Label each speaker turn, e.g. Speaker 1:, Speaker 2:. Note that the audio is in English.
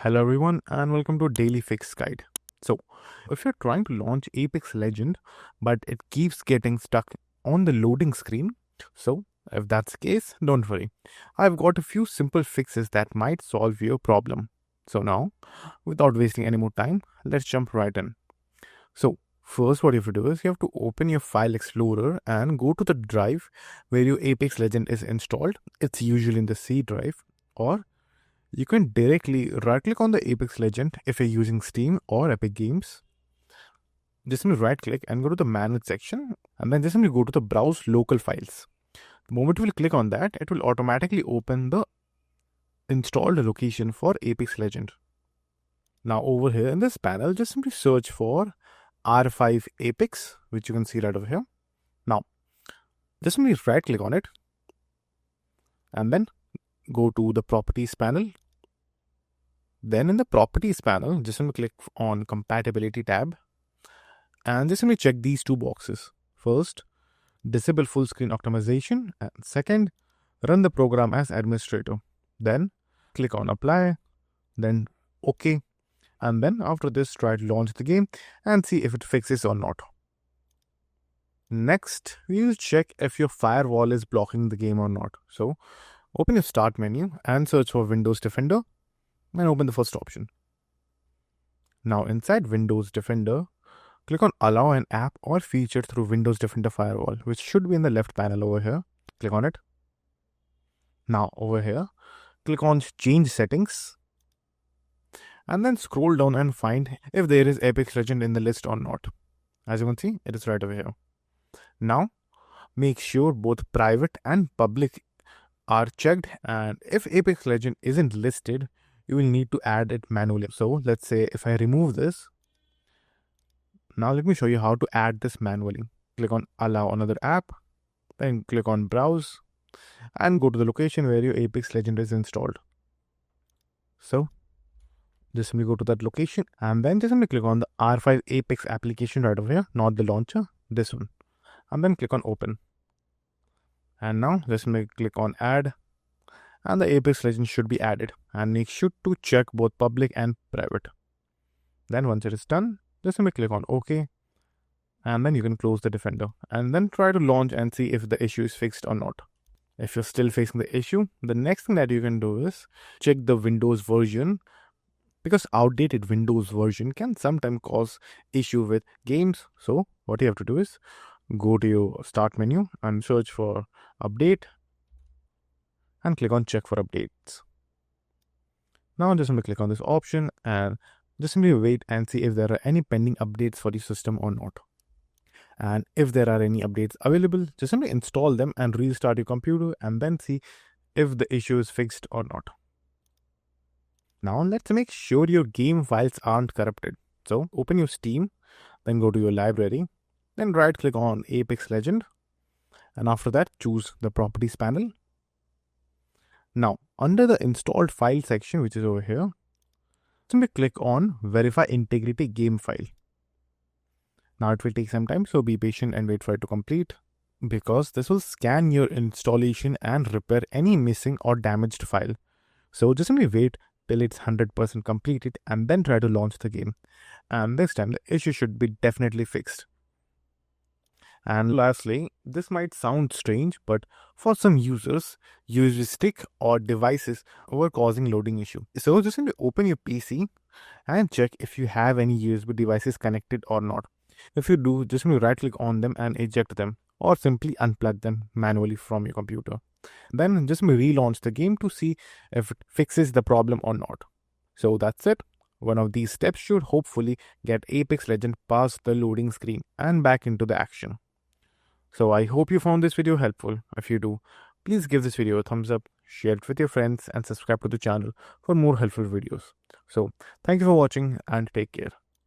Speaker 1: Hello everyone and welcome to Daily Fix Guide. So, if you're trying to launch Apex Legend but it keeps getting stuck on the loading screen, so if that's the case, don't worry. I've got a few simple fixes that might solve your problem. So now, without wasting any more time, let's jump right in. So, first what you have to do is you have to open your file explorer and go to the drive where your Apex Legend is installed. It's usually in the C drive, or you can directly right click on the Apex Legend if you're using Steam or Epic Games. Just simply right click and go to the manage section and then just simply go to the browse local files. The moment you will click on that, it will automatically open the installed location for Apex Legend. Now over here in this panel, just simply search for R5 Apex, which you can see right over here. Now, just simply right click on it and then go to the properties panel. Then in the properties panel, just simply click on compatibility tab and just simply check these two boxes. First, disable full screen optimization, and second, run the program as administrator. Then click on apply, then OK, and then after this try to launch the game and see if it fixes or not. Next, we will check if your firewall is blocking the game or not. So open your start menu and search for Windows Defender and open the first option. Now inside Windows Defender, click on allow an app or feature through Windows Defender Firewall, which should be in the left panel over here. Click on it. Now over here, click on change settings and then scroll down and find if there is Apex Legend in the list or not. As you can see, it is right over here. Now make sure both private and public are checked, and if Apex Legend isn't listed, you will need to add it manually. So let's say if I remove this, now let me show you how to add this manually. Click on allow another app, then click on browse and go to the location where your Apex Legend is installed. So just simply go to that location and then just simply click on the R5 Apex application right over here, not the launcher, this one, and then click on open. And now just simply click on add and the Apex Legend should be added, and make sure to check both public and private. Then once it is done, just simply click on OK and then you can close the Defender and then try to launch and see if the issue is fixed or not. If you're still facing the issue, the next thing that you can do is check the Windows version, because outdated Windows version can sometimes cause issue with games. So what you have to do is go to your start menu and search for update and click on check for updates. Now just simply click on this option and just simply wait and see if there are any pending updates for the system or not. And if there are any updates available, just simply install them and restart your computer and then see if the issue is fixed or not. Now let's make sure your game files aren't corrupted. So open your Steam, then go to your library, then right click on Apex Legend, and after that choose the properties panel. Now under the installed file section, which is over here, simply click on verify integrity game file. Now it will take some time, so be patient and wait for it to complete, because this will scan your installation and repair any missing or damaged file. So just simply wait till it's 100% completed and then try to launch the game, and this time the issue should be definitely fixed. And lastly, this might sound strange, but for some users, USB stick or devices were causing loading issue. So just simply open your PC and check if you have any USB devices connected or not. If you do, just simply right click on them and eject them, or simply unplug them manually from your computer. Then just relaunch the game to see if it fixes the problem or not. So that's it. One of these steps should hopefully get Apex Legend past the loading screen and back into the action. So I hope you found this video helpful. If you do, please give this video a thumbs up, share it with your friends and subscribe to the channel for more helpful videos. So thank you for watching and take care.